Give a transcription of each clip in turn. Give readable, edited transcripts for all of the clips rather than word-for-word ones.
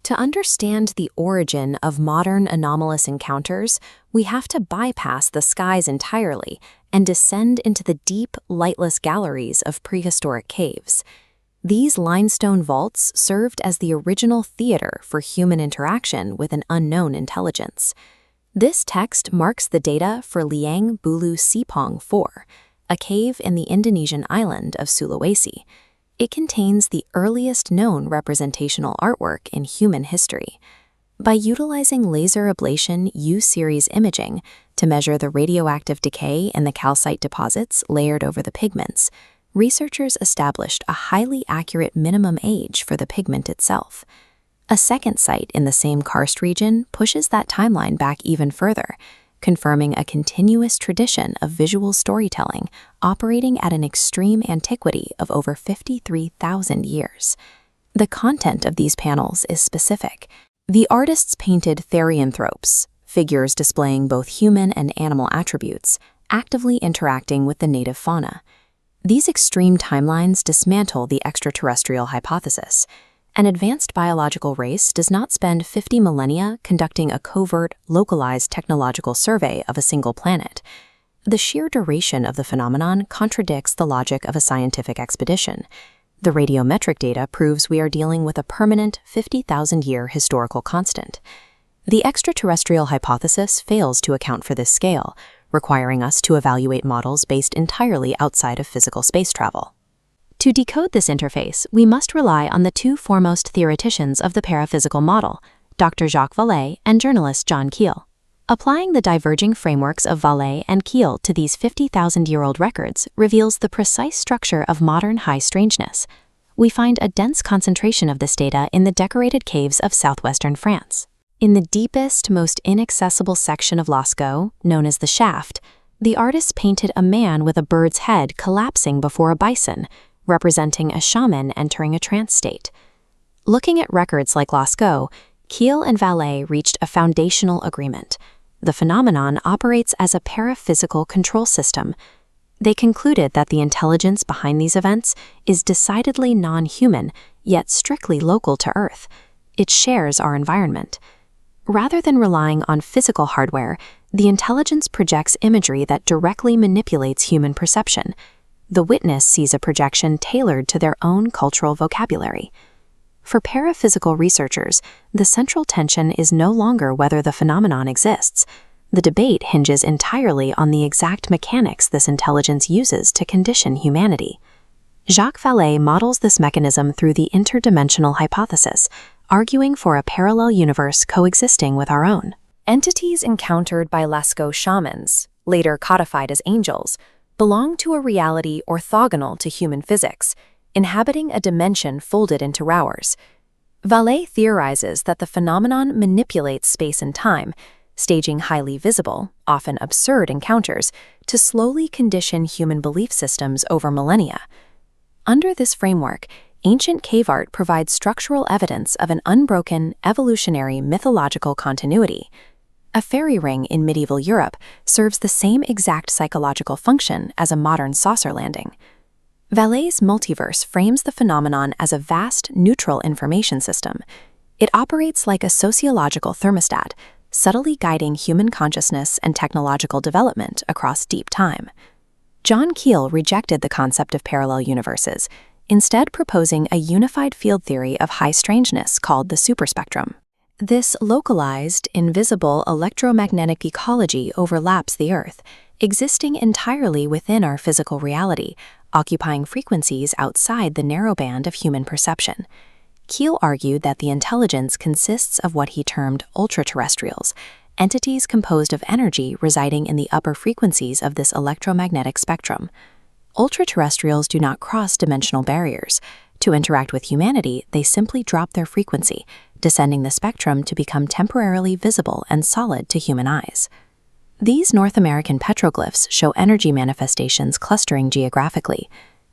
To understand the origin of modern anomalous encounters, we have to bypass the skies entirely and descend into the deep, lightless galleries of prehistoric caves. These limestone vaults served as the original theater for human interaction with an unknown intelligence. This text marks the data for Liang Bulu Sipong 4, a cave in the Indonesian island of Sulawesi. It contains the earliest known representational artwork in human history. By utilizing laser ablation U-series imaging to measure the radioactive decay in the calcite deposits layered over the pigments, researchers established a highly accurate minimum age for the pigment itself. A second site in the same karst region pushes that timeline back even further, confirming a continuous tradition of visual storytelling operating at an extreme antiquity of over 53,000 years. The content of these panels is specific. The artists painted therianthropes, figures displaying both human and animal attributes, actively interacting with the native fauna. These extreme timelines dismantle the extraterrestrial hypothesis. An advanced biological race does not spend 50 millennia conducting a covert, localized technological survey of a single planet. The sheer duration of the phenomenon contradicts the logic of a scientific expedition. The radiometric data proves we are dealing with a permanent 50,000-year historical constant. The extraterrestrial hypothesis fails to account for this scale, requiring us to evaluate models based entirely outside of physical space travel. To decode this interface, we must rely on the two foremost theoreticians of the paraphysical model, Dr. Jacques Vallée and journalist John Keel. Applying the diverging frameworks of Vallée and Keel to these 50,000-year-old records reveals the precise structure of modern high strangeness. We find a dense concentration of this data in the decorated caves of southwestern France. In the deepest, most inaccessible section of Lascaux, known as the Shaft, the artists painted a man with a bird's head collapsing before a bison, representing a shaman entering a trance state. Looking at records like Lascaux, Keel and Vallée reached a foundational agreement. The phenomenon operates as a paraphysical control system. They concluded that the intelligence behind these events is decidedly non-human, yet strictly local to Earth. It shares our environment. Rather than relying on physical hardware, the intelligence projects imagery that directly manipulates human perception. The witness sees a projection tailored to their own cultural vocabulary. For paraphysical researchers, the central tension is no longer whether the phenomenon exists. The debate hinges entirely on the exact mechanics this intelligence uses to condition humanity. Jacques Vallée models this mechanism through the interdimensional hypothesis, arguing for a parallel universe coexisting with our own. Entities encountered by Lascaux shamans, later codified as angels, belong to a reality orthogonal to human physics, inhabiting a dimension folded into hours. Vallée theorizes that the phenomenon manipulates space and time, staging highly visible, often absurd encounters to slowly condition human belief systems over millennia. Under this framework, ancient cave art provides structural evidence of an unbroken, evolutionary mythological continuity. A fairy ring in medieval Europe serves the same exact psychological function as a modern saucer landing. Vallée's multiverse frames the phenomenon as a vast, neutral information system. It operates like a sociological thermostat, subtly guiding human consciousness and technological development across deep time. John Keel rejected the concept of parallel universes, instead proposing a unified field theory of high strangeness called the superspectrum. This localized, invisible electromagnetic ecology overlaps the Earth, existing entirely within our physical reality, occupying frequencies outside the narrow band of human perception. Keel argued that the intelligence consists of what he termed ultraterrestrials, entities composed of energy residing in the upper frequencies of this electromagnetic spectrum. Ultraterrestrials do not cross dimensional barriers. To interact with humanity, they simply drop their frequency, descending the spectrum to become temporarily visible and solid to human eyes. These North American petroglyphs show energy manifestations clustering geographically.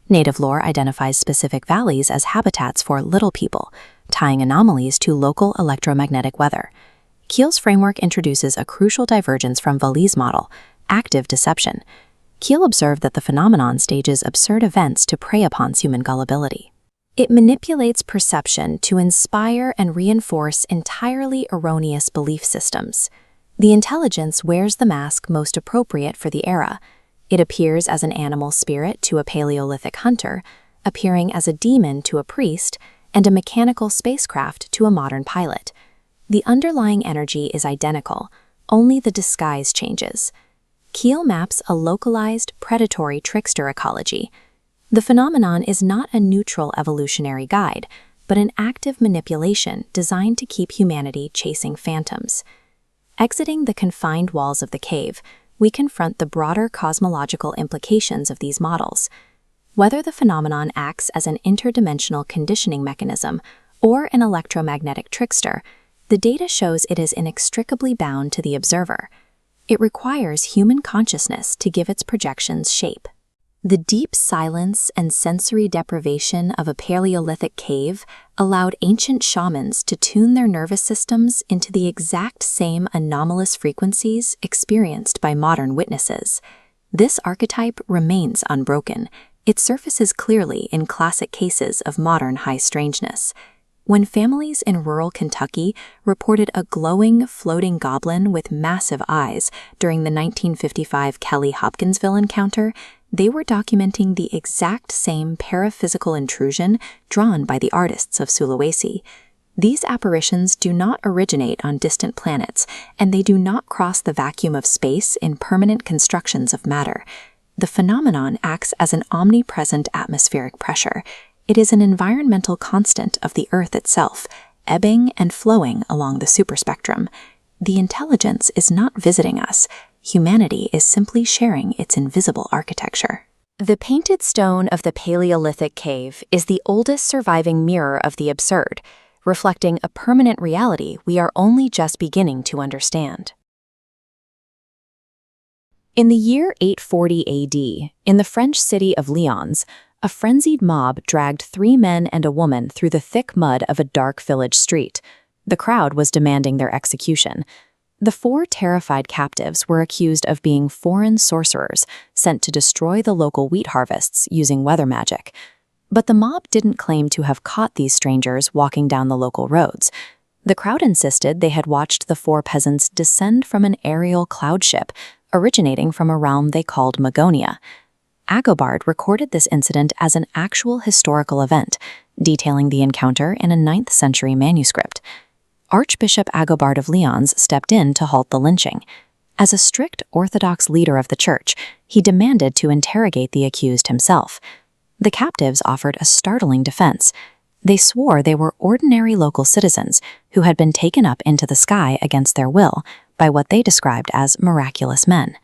Native lore identifies specific valleys as habitats for little people, tying anomalies to local electromagnetic weather. Keel's framework introduces a crucial divergence from Vallee's model, active deception. Keel observed that the phenomenon stages absurd events to prey upon human gullibility. It manipulates perception to inspire and reinforce entirely erroneous belief systems. The intelligence wears the mask most appropriate for the era. It appears as an animal spirit to a Paleolithic hunter, appearing as a demon to a priest, and a mechanical spacecraft to a modern pilot. The underlying energy is identical, only the disguise changes. Keel maps a localized, predatory trickster ecology. The phenomenon is not a neutral evolutionary guide, but an active manipulation designed to keep humanity chasing phantoms. Exiting the confined walls of the cave, we confront the broader cosmological implications of these models. Whether the phenomenon acts as an interdimensional conditioning mechanism or an electromagnetic trickster, the data shows it is inextricably bound to the observer. It requires human consciousness to give its projections shape. The deep silence and sensory deprivation of a Paleolithic cave allowed ancient shamans to tune their nervous systems into the exact same anomalous frequencies experienced by modern witnesses. This archetype remains unbroken. It surfaces clearly in classic cases of modern high strangeness. When families in rural Kentucky reported a glowing, floating goblin with massive eyes during the 1955 Kelly-Hopkinsville encounter, they were documenting the exact same paraphysical intrusion drawn by the artists of Sulawesi. These apparitions do not originate on distant planets, and they do not cross the vacuum of space in permanent constructions of matter. The phenomenon acts as an omnipresent atmospheric pressure. It is an environmental constant of the Earth itself, ebbing and flowing along the superspectrum. The intelligence is not visiting us. Humanity is simply sharing its invisible architecture. The painted stone of the Paleolithic cave is the oldest surviving mirror of the absurd, reflecting a permanent reality we are only just beginning to understand. In the year 840 AD, in the French city of Lyons, a frenzied mob dragged 3 men and a woman through the thick mud of a dark village street. The crowd was demanding their execution. The 4 terrified captives were accused of being foreign sorcerers sent to destroy the local wheat harvests using weather magic. But the mob didn't claim to have caught these strangers walking down the local roads. The crowd insisted they had watched the 4 peasants descend from an aerial cloud ship originating from a realm they called Magonia. Agobard recorded this incident as an actual historical event, detailing the encounter in a 9th century manuscript. Archbishop Agobard of Lyons stepped in to halt the lynching. As a strict Orthodox leader of the church, he demanded to interrogate the accused himself. The captives offered a startling defense. They swore they were ordinary local citizens who had been taken up into the sky against their will by what they described as miraculous men.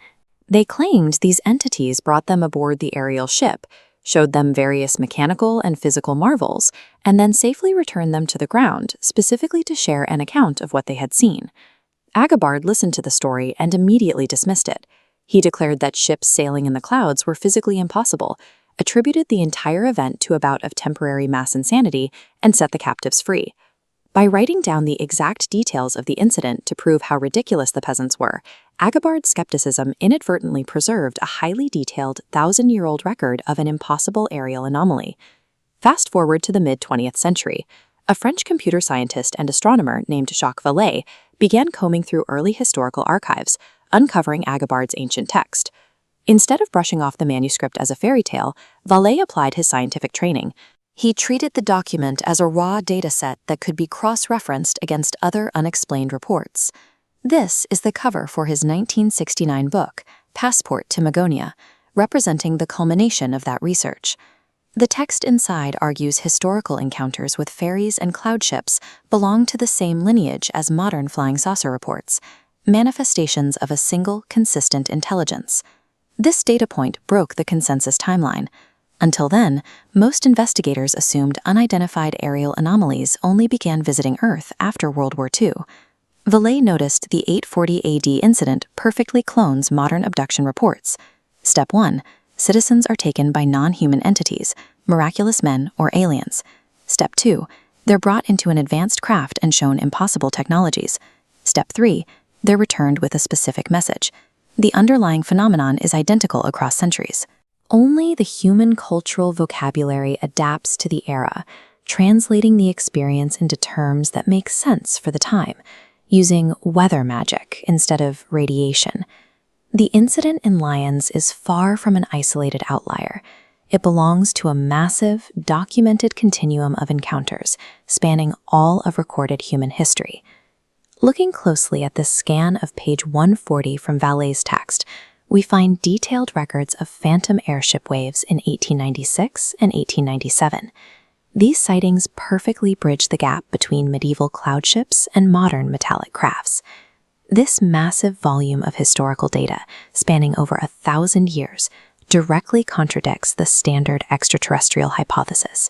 They claimed these entities brought them aboard the aerial ship, showed them various mechanical and physical marvels, and then safely returned them to the ground, specifically to share an account of what they had seen. Agobard listened to the story and immediately dismissed it. He declared that ships sailing in the clouds were physically impossible, attributed the entire event to a bout of temporary mass insanity, and set the captives free. By writing down the exact details of the incident to prove how ridiculous the peasants were, Agobard's skepticism inadvertently preserved a highly detailed 1,000-year-old record of an impossible aerial anomaly. Fast forward to the mid-20th century, a French computer scientist and astronomer named Jacques Vallée began combing through early historical archives, uncovering Agobard's ancient text. Instead of brushing off the manuscript as a fairy tale, Vallée applied his scientific training. He treated the document as a raw dataset that could be cross-referenced against other unexplained reports. This is the cover for his 1969 book, Passport to Magonia, representing the culmination of that research. The text inside argues historical encounters with fairies and cloud ships belong to the same lineage as modern flying saucer reports, manifestations of a single, consistent intelligence. This data point broke the consensus timeline. Until then, most investigators assumed unidentified aerial anomalies only began visiting Earth after World War II. Vallée noticed the 840 AD incident perfectly clones modern abduction reports. Step 1. Citizens are taken by non-human entities, miraculous men or aliens. Step 2. They're brought into an advanced craft and shown impossible technologies. Step 3. They're returned with a specific message. The underlying phenomenon is identical across centuries. Only the human cultural vocabulary adapts to the era, translating the experience into terms that make sense for the time, using weather magic instead of radiation. The incident in Lyons is far from an isolated outlier. It belongs to a massive, documented continuum of encounters spanning all of recorded human history. Looking closely at this scan of page 140 from Vallee's text, we find detailed records of phantom airship waves in 1896 and 1897. These sightings perfectly bridge the gap between medieval cloud ships and modern metallic crafts. This massive volume of historical data, spanning over 1,000 years, directly contradicts the standard extraterrestrial hypothesis.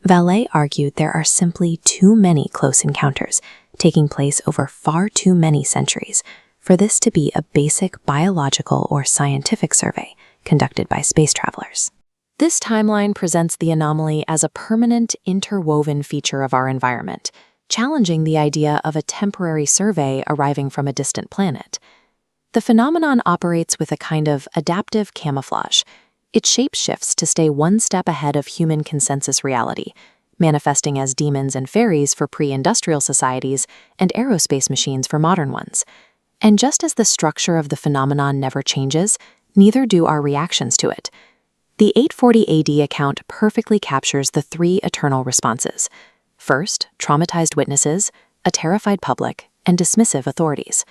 Vallee argued there are simply too many close encounters, taking place over far too many centuries, for this to be a basic biological or scientific survey conducted by space travelers. This timeline presents the anomaly as a permanent, interwoven feature of our environment, challenging the idea of a temporary survey arriving from a distant planet. The phenomenon operates with a kind of adaptive camouflage. It shapeshifts to stay one step ahead of human consensus reality, manifesting as demons and fairies for pre-industrial societies and aerospace machines for modern ones. And just as the structure of the phenomenon never changes, neither do our reactions to it. The 840 AD account perfectly captures the three eternal responses. First, traumatized witnesses, a terrified public, and dismissive authorities.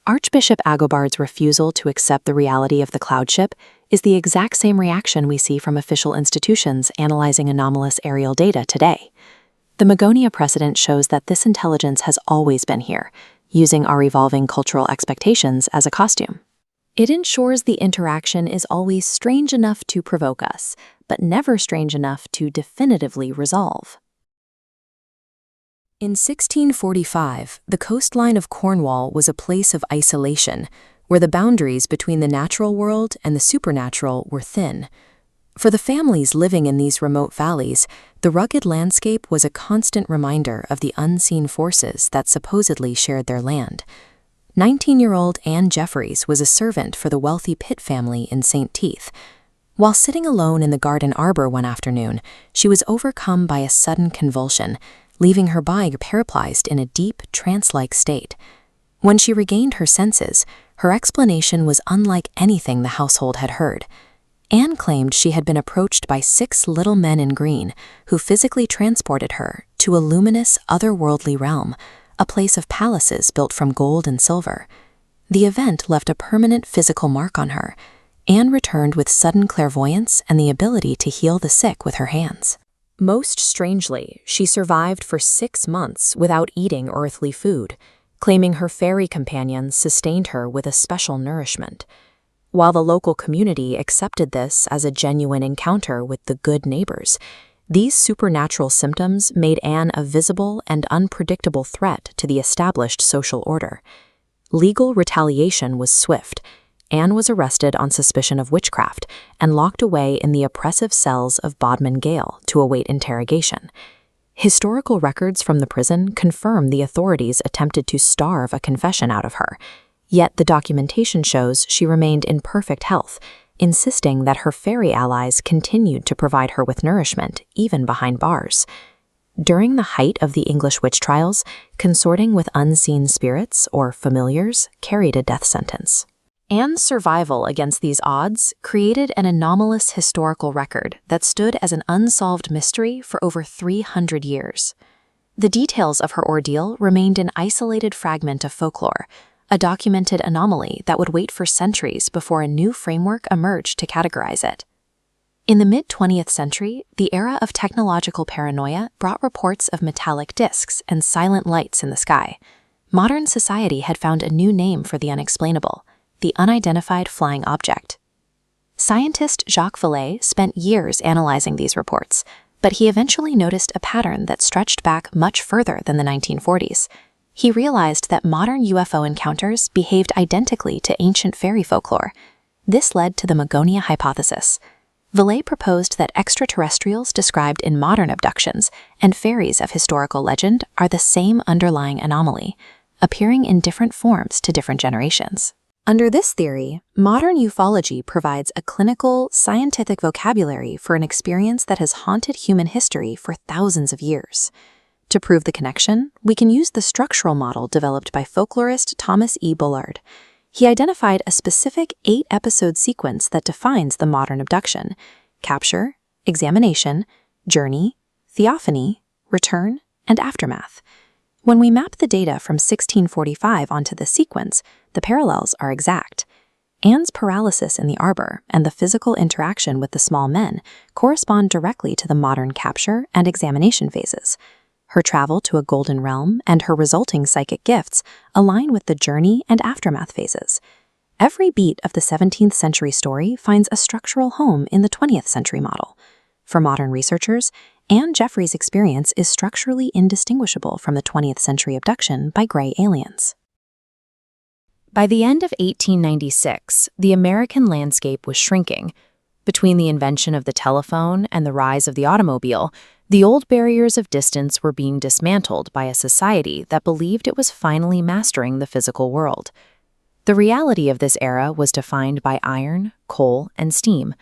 Archbishop Agobard's refusal to accept the reality of the cloud ship is the exact same reaction we see from official institutions analyzing anomalous aerial data today. The Magonia precedent shows that this intelligence has always been here, using our evolving cultural expectations as a costume. It ensures the interaction is always strange enough to provoke us, but never strange enough to definitively resolve. In 1645, the coastline of Cornwall was a place of isolation, where the boundaries between the natural world and the supernatural were thin. For the families living in these remote valleys, the rugged landscape was a constant reminder of the unseen forces that supposedly shared their land. 19-year-old Anne Jefferies was a servant for the wealthy Pitt family in St. Teith. While sitting alone in the garden arbor one afternoon, she was overcome by a sudden convulsion, leaving her body paralyzed in a deep, trance-like state. When she regained her senses, her explanation was unlike anything the household had heard. Anne claimed she had been approached by 6 little men in green who physically transported her to a luminous, otherworldly realm, a place of palaces built from gold and silver. The event left a permanent physical mark on her. Anne returned with sudden clairvoyance and the ability to heal the sick with her hands. Most strangely, she survived for 6 months without eating earthly food, claiming her fairy companions sustained her with a special nourishment. While the local community accepted this as a genuine encounter with the good neighbors, these supernatural symptoms made Anne a visible and unpredictable threat to the established social order. Legal retaliation was swift. Anne was arrested on suspicion of witchcraft and locked away in the oppressive cells of Bodmin Gaol to await interrogation. Historical records from the prison confirm the authorities attempted to starve a confession out of her, yet the documentation shows she remained in perfect health, insisting that her fairy allies continued to provide her with nourishment, even behind bars. During the height of the English witch trials, consorting with unseen spirits, or familiars, carried a death sentence. Anne's survival against these odds created an anomalous historical record that stood as an unsolved mystery for over 300 years. The details of her ordeal remained an isolated fragment of folklore, a documented anomaly that would wait for centuries before a new framework emerged to categorize it. In the mid-20th century, the era of technological paranoia brought reports of metallic discs and silent lights in the sky. Modern society had found a new name for the unexplainable: the unidentified flying object. Scientist Jacques Vallée spent years analyzing these reports, but he eventually noticed a pattern that stretched back much further than the 1940s. He realized that modern UFO encounters behaved identically to ancient fairy folklore. This led to the Magonia Hypothesis. Vallée proposed that extraterrestrials described in modern abductions and fairies of historical legend are the same underlying anomaly, appearing in different forms to different generations. Under this theory, modern ufology provides a clinical, scientific vocabulary for an experience that has haunted human history for thousands of years. To prove the connection, we can use the structural model developed by folklorist Thomas E. Bullard. He identified a specific 8-episode sequence that defines the modern abduction: capture, examination, journey, theophany, return, and aftermath. When we map the data from 1645 onto the sequence, the parallels are exact. Anne's paralysis in the arbor and the physical interaction with the small men correspond directly to the modern capture and examination phases. Her travel to a golden realm and her resulting psychic gifts align with the journey and aftermath phases. Every beat of the 17th century story finds a structural home in the 20th century model. For modern researchers, Anne Jefferies' experience is structurally indistinguishable from the 20th century abduction by gray aliens. By the end of 1896, the American landscape was shrinking. Between the invention of the telephone and the rise of the automobile, the old barriers of distance were being dismantled by a society that believed it was finally mastering the physical world. The reality of this era was defined by iron, coal, and steam.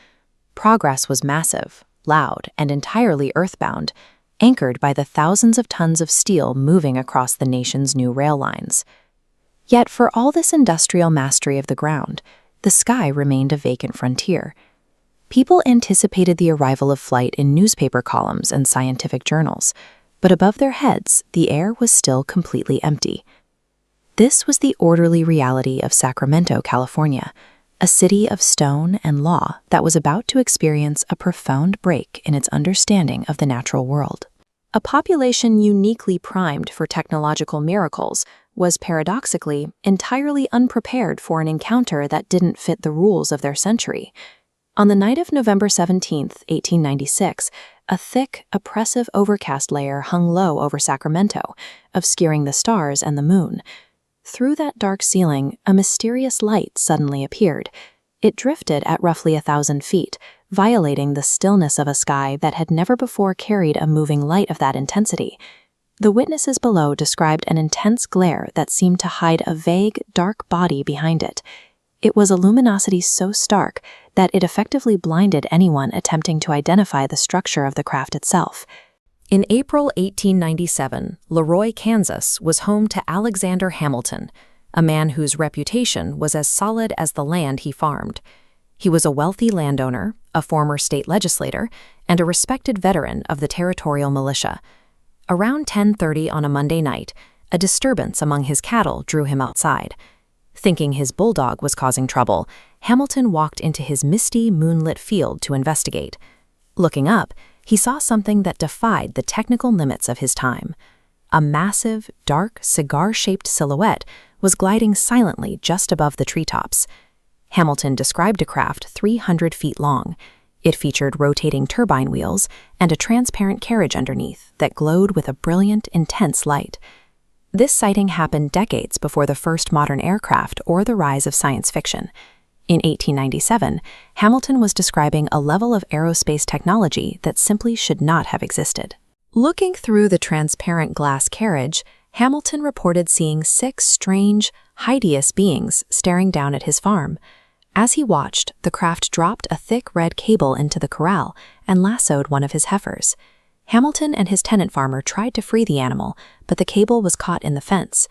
Progress was massive, loud, and entirely earthbound, anchored by the thousands of tons of steel moving across the nation's new rail lines. Yet for all this industrial mastery of the ground, the sky remained a vacant frontier. People anticipated the arrival of flight in newspaper columns and scientific journals, but above their heads, the air was still completely empty. This was the orderly reality of Sacramento, California, a city of stone and law that was about to experience a profound break in its understanding of the natural world. A population uniquely primed for technological miracles was paradoxically entirely unprepared for an encounter that didn't fit the rules of their century. On the night of November 17, 1896, a thick, oppressive overcast layer hung low over Sacramento, obscuring the stars and the moon. Through that dark ceiling, a mysterious light suddenly appeared. It drifted at roughly 1,000 feet, violating the stillness of a sky that had never before carried a moving light of that intensity. The witnesses below described an intense glare that seemed to hide a vague, dark body behind it. It was a luminosity so stark that it effectively blinded anyone attempting to identify the structure of the craft itself. In April 1897, Leroy, Kansas was home to Alexander Hamilton, a man whose reputation was as solid as the land he farmed. He was a wealthy landowner, a former state legislator, and a respected veteran of the territorial militia. Around 10:30 on a Monday night, a disturbance among his cattle drew him outside. Thinking his bulldog was causing trouble, Hamilton walked into his misty, moonlit field to investigate. Looking up, he saw something that defied the technical limits of his time. A massive, dark, cigar-shaped silhouette was gliding silently just above the treetops. Hamilton described a craft 300 feet long. It featured rotating turbine wheels and a transparent carriage underneath that glowed with a brilliant, intense light. This sighting happened decades before the first modern aircraft or the rise of science fiction. In 1897, Hamilton was describing a level of aerospace technology that simply should not have existed. Looking through the transparent glass carriage, Hamilton reported seeing 6 strange, hideous beings staring down at his farm. As he watched, the craft dropped a thick red cable into the corral and lassoed one of his heifers. Hamilton and his tenant farmer tried to free the animal, but the cable was caught in the fence.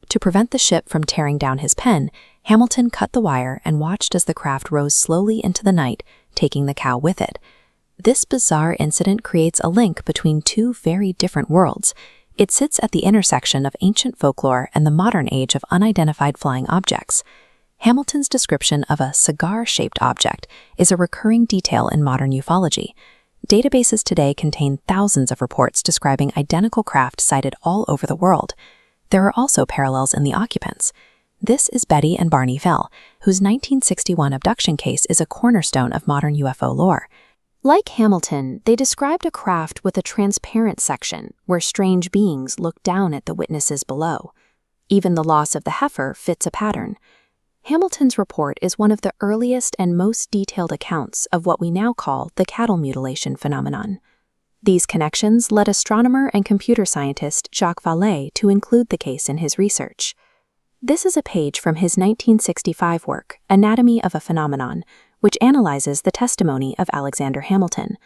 To prevent the ship from tearing down his pen, Hamilton cut the wire and watched as the craft rose slowly into the night, taking the cow with it. This bizarre incident creates a link between two very different worlds. It sits at the intersection of ancient folklore and the modern age of unidentified flying objects. Hamilton's description of a cigar-shaped object is a recurring detail in modern ufology. Databases today contain thousands of reports describing identical craft sighted all over the world. There are also parallels in the occupants. This is Betty and Barney Vell, whose 1961 abduction case is a cornerstone of modern UFO lore. Like Hamilton, they described a craft with a transparent section where strange beings looked down at the witnesses below. Even the loss of the heifer fits a pattern. Hamilton's report is one of the earliest and most detailed accounts of what we now call the cattle mutilation phenomenon. These connections led astronomer and computer scientist Jacques Vallée to include the case in his research. This is a page from his 1965 work, Anatomy of a Phenomenon, which analyzes the testimony of Alexander Hamilton.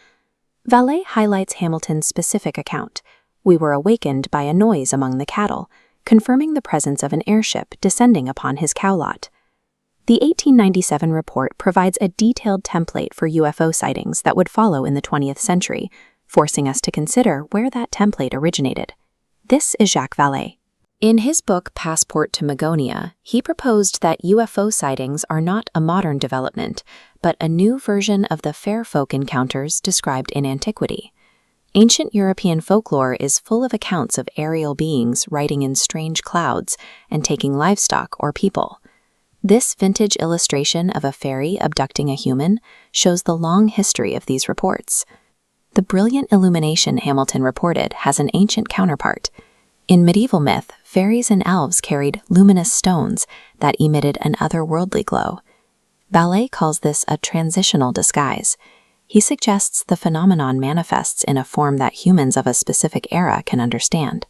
Vallée highlights Hamilton's specific account. We were awakened by a noise among the cattle, confirming the presence of an airship descending upon his cow lot. The 1897 report provides a detailed template for UFO sightings that would follow in the 20th century, forcing us to consider where that template originated. This is Jacques Vallée. In his book Passport to Magonia, he proposed that UFO sightings are not a modern development, but a new version of the fair folk encounters described in antiquity. Ancient European folklore is full of accounts of aerial beings riding in strange clouds and taking livestock or people. This vintage illustration of a fairy abducting a human shows the long history of these reports. The brilliant illumination Hamilton reported has an ancient counterpart. In medieval myth, fairies and elves carried luminous stones that emitted an otherworldly glow. Vallée calls this a transitional disguise. He suggests the phenomenon manifests in a form that humans of a specific era can understand.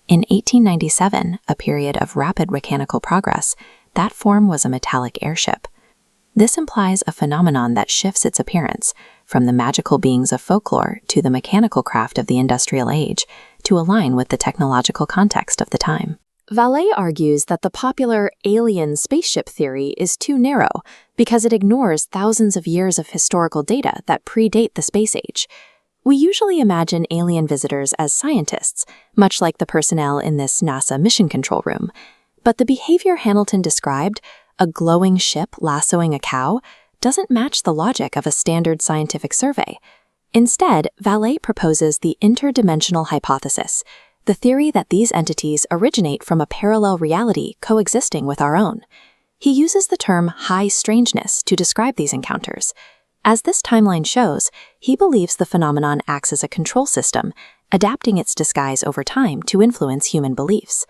In 1897, a period of rapid mechanical progress, that form was a metallic airship. This implies a phenomenon that shifts its appearance from the magical beings of folklore to the mechanical craft of the industrial age to align with the technological context of the time. Vallée argues that the popular alien spaceship theory is too narrow because it ignores thousands of years of historical data that predate the space age. We usually imagine alien visitors as scientists, much like the personnel in this NASA mission control room. But the behavior Hamilton described, a glowing ship lassoing a cow, doesn't match the logic of a standard scientific survey. Instead, Vallée proposes the interdimensional hypothesis, the theory that these entities originate from a parallel reality coexisting with our own. He uses the term high strangeness to describe these encounters. As this timeline shows, he believes the phenomenon acts as a control system, adapting its disguise over time to influence human beliefs.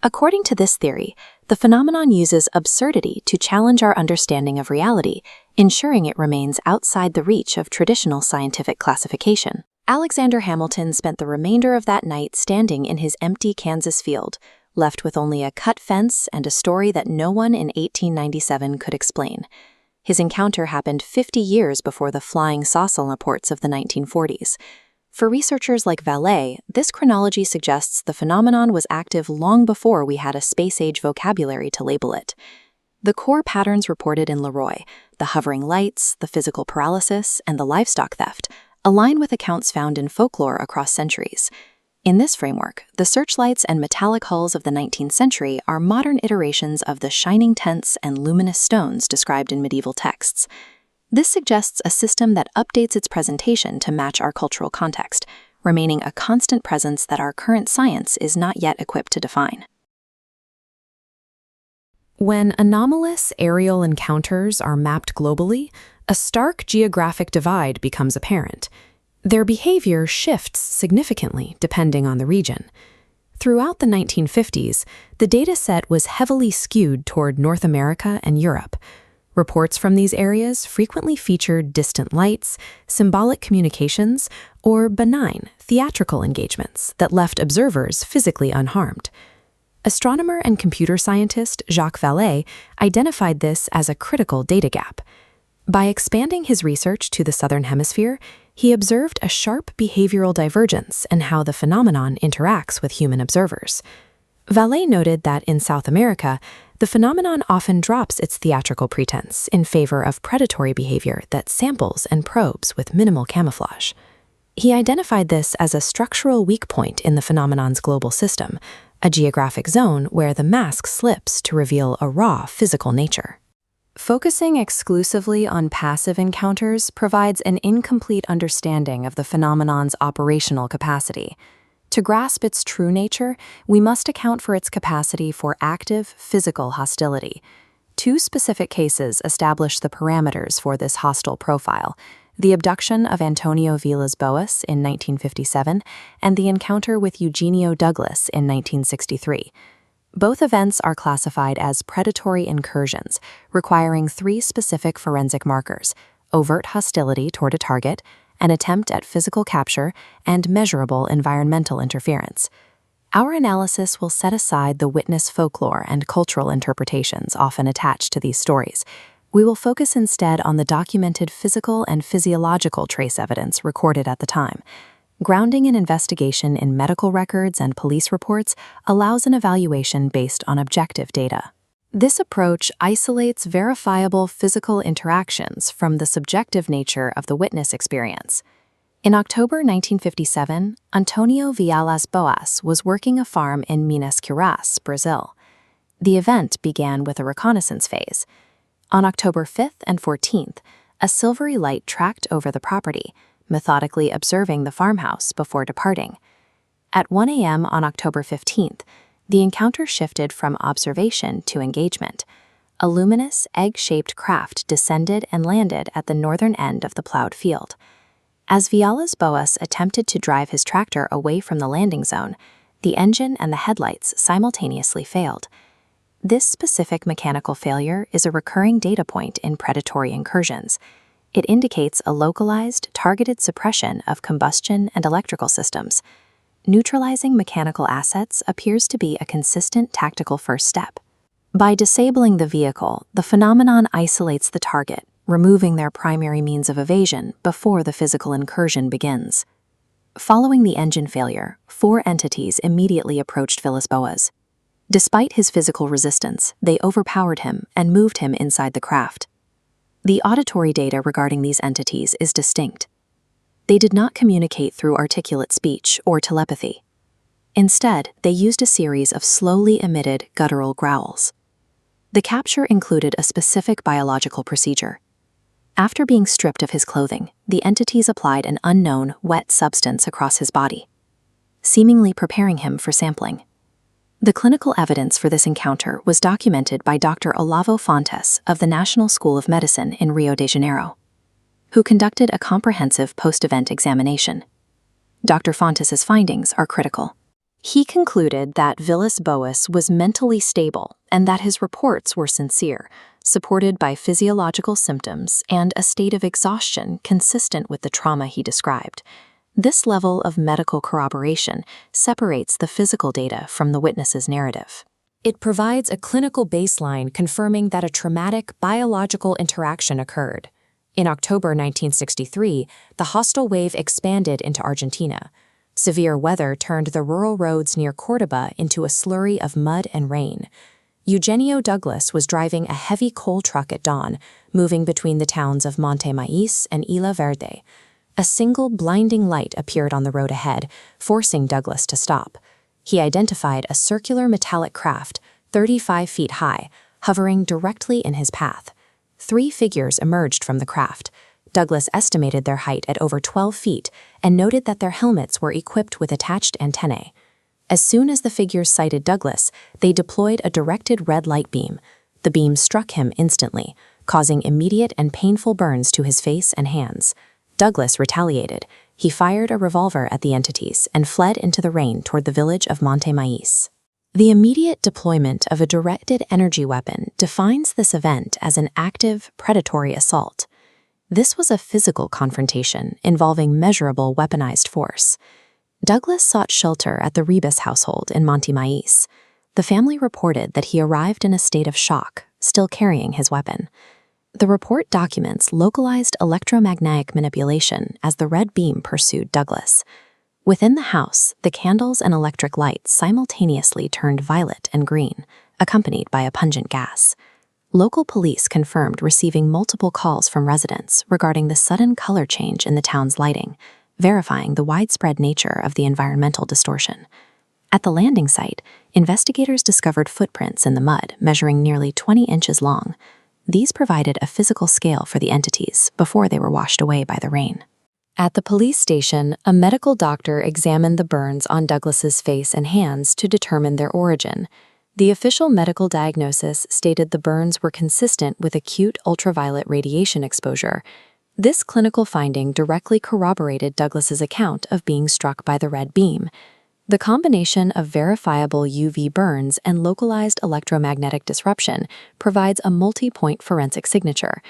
According to this theory, the phenomenon uses absurdity to challenge our understanding of reality, ensuring it remains outside the reach of traditional scientific classification. Alexander Hamilton spent the remainder of that night standing in his empty Kansas field, left with only a cut fence and a story that no one in 1897 could explain. His encounter happened 50 years before the flying saucer reports of the 1940s. For researchers like Vallée, this chronology suggests the phenomenon was active long before we had a space-age vocabulary to label it. The core patterns reported in Leroy, the hovering lights, the physical paralysis, and the livestock theft, align with accounts found in folklore across centuries. In this framework, the searchlights and metallic hulls of the 19th century are modern iterations of the shining tents and luminous stones described in medieval texts. This suggests a system that updates its presentation to match our cultural context, remaining a constant presence that our current science is not yet equipped to define. When anomalous aerial encounters are mapped globally, a stark geographic divide becomes apparent. Their behavior shifts significantly depending on the region. Throughout the 1950s, the dataset was heavily skewed toward North America and Europe. Reports from these areas frequently featured distant lights, symbolic communications, or benign, theatrical engagements that left observers physically unharmed. Astronomer and computer scientist Jacques Vallée identified this as a critical data gap. By expanding his research to the Southern Hemisphere, he observed a sharp behavioral divergence in how the phenomenon interacts with human observers. Vallée noted that in South America, the phenomenon often drops its theatrical pretense in favor of predatory behavior that samples and probes with minimal camouflage. He identified this as a structural weak point in the phenomenon's global system, a geographic zone where the mask slips to reveal a raw physical nature. Focusing exclusively on passive encounters provides an incomplete understanding of the phenomenon's operational capacity. To grasp its true nature, we must account for its capacity for active physical hostility. Two specific cases establish the parameters for this hostile profile: the abduction of Antonio Vilas-Boas in 1957 and the encounter with Eugenio Douglas in 1963. Both events are classified as predatory incursions, requiring three specific forensic markers: overt hostility toward a target, an attempt at physical capture, and measurable environmental interference. Our analysis will set aside the witness folklore and cultural interpretations often attached to these stories. We will focus instead on the documented physical and physiological trace evidence recorded at the time. Grounding an investigation in medical records and police reports allows an evaluation based on objective data. This approach isolates verifiable physical interactions from the subjective nature of the witness experience. In October 1957, Antonio Vilas-Boas was working a farm in Minas Gerais, Brazil. The event began with a reconnaissance phase. On October 5th and 14th, a silvery light tracked over the property, methodically observing the farmhouse before departing. At 1 a.m. on October 15th, the encounter shifted from observation to engagement. A luminous, egg-shaped craft descended and landed at the northern end of the plowed field. As Vilas-Boas attempted to drive his tractor away from the landing zone, the engine and the headlights simultaneously failed. This specific mechanical failure is a recurring data point in predatory incursions. It indicates a localized, targeted suppression of combustion and electrical systems. Neutralizing mechanical assets appears to be a consistent tactical first step. By disabling the vehicle, the phenomenon isolates the target, removing their primary means of evasion before the physical incursion begins. Following the engine failure, 4 entities immediately approached Vilas-Boas. Despite his physical resistance, they overpowered him and moved him inside the craft. The auditory data regarding these entities is distinct. They did not communicate through articulate speech or telepathy. Instead, they used a series of slowly emitted guttural growls. The capture included a specific biological procedure. After being stripped of his clothing, the entities applied an unknown, wet substance across his body, seemingly preparing him for sampling. The clinical evidence for this encounter was documented by Dr. Olavo Fontes of the National School of Medicine in Rio de Janeiro, who conducted a comprehensive post-event examination. Dr. Fontes's findings are critical. He concluded that Vilas-Boas was mentally stable and that his reports were sincere, supported by physiological symptoms and a state of exhaustion consistent with the trauma he described. This level of medical corroboration separates the physical data from the witness's narrative. It provides a clinical baseline confirming that a traumatic biological interaction occurred. In October 1963, the hostile wave expanded into Argentina. Severe weather turned the rural roads near Córdoba into a slurry of mud and rain. Eugenio Douglas was driving a heavy coal truck at dawn, moving between the towns of Monte Maíz and Isla Verde. A single blinding light appeared on the road ahead, forcing Douglas to stop. He identified a circular metallic craft, 35 feet high, hovering directly in his path. 3 figures emerged from the craft. Douglas estimated their height at over 12 feet and noted that their helmets were equipped with attached antennae. As soon as the figures sighted Douglas, they deployed a directed red light beam. The beam struck him instantly, causing immediate and painful burns to his face and hands. Douglas retaliated. He fired a revolver at the entities and fled into the rain toward the village of Monte Maíz. The immediate deployment of a directed energy weapon defines this event as an active, predatory assault. This was a physical confrontation involving measurable weaponized force. Douglas sought shelter at the Rebus household in Monte Maíz. The family reported that he arrived in a state of shock, still carrying his weapon. The report documents localized electromagnetic manipulation as the red beam pursued Douglas. Within the house, the candles and electric lights simultaneously turned violet and green, accompanied by a pungent gas. Local police confirmed receiving multiple calls from residents regarding the sudden color change in the town's lighting, verifying the widespread nature of the environmental distortion. At the landing site, investigators discovered footprints in the mud measuring nearly 20 inches long. These provided a physical scale for the entities before they were washed away by the rain. At the police station, a medical doctor examined the burns on Douglas's face and hands to determine their origin. The official medical diagnosis stated the burns were consistent with acute ultraviolet radiation exposure. This clinical finding directly corroborated Douglas's account of being struck by the red beam. The combination of verifiable UV burns and localized electromagnetic disruption provides a multi-point forensic signature.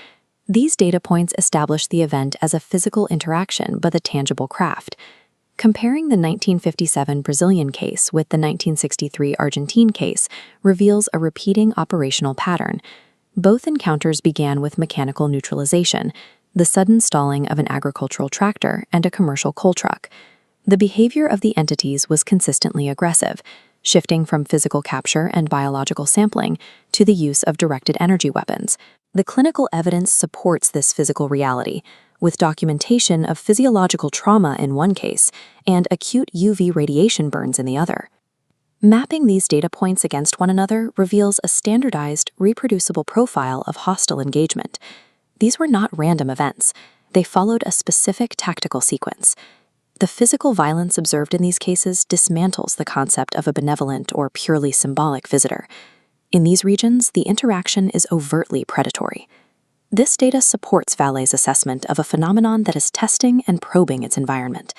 These data points establish the event as a physical interaction with a tangible craft. Comparing the 1957 Brazilian case with the 1963 Argentine case reveals a repeating operational pattern. Both encounters began with mechanical neutralization, the sudden stalling of an agricultural tractor and a commercial coal truck. The behavior of the entities was consistently aggressive, shifting from physical capture and biological sampling to the use of directed energy weapons. The clinical evidence supports this physical reality, with documentation of physiological trauma in one case and acute UV radiation burns in the other. Mapping these data points against one another reveals a standardized, reproducible profile of hostile engagement. These were not random events. They followed a specific tactical sequence. The physical violence observed in these cases dismantles the concept of a benevolent or purely symbolic visitor. In these regions, the interaction is overtly predatory. This data supports Vallee's assessment of a phenomenon that is testing and probing its environment.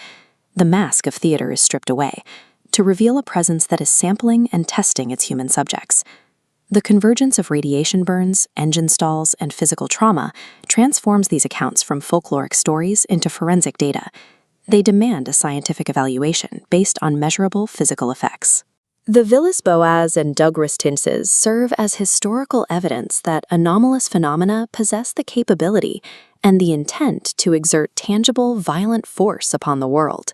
The mask of theater is stripped away to reveal a presence that is sampling and testing its human subjects. The convergence of radiation burns, engine stalls, and physical trauma transforms these accounts from folkloric stories into forensic data. They demand a scientific evaluation based on measurable physical effects. The Vilas-Boas and Douglas Encounter serve as historical evidence that anomalous phenomena possess the capability and the intent to exert tangible, violent force upon the world.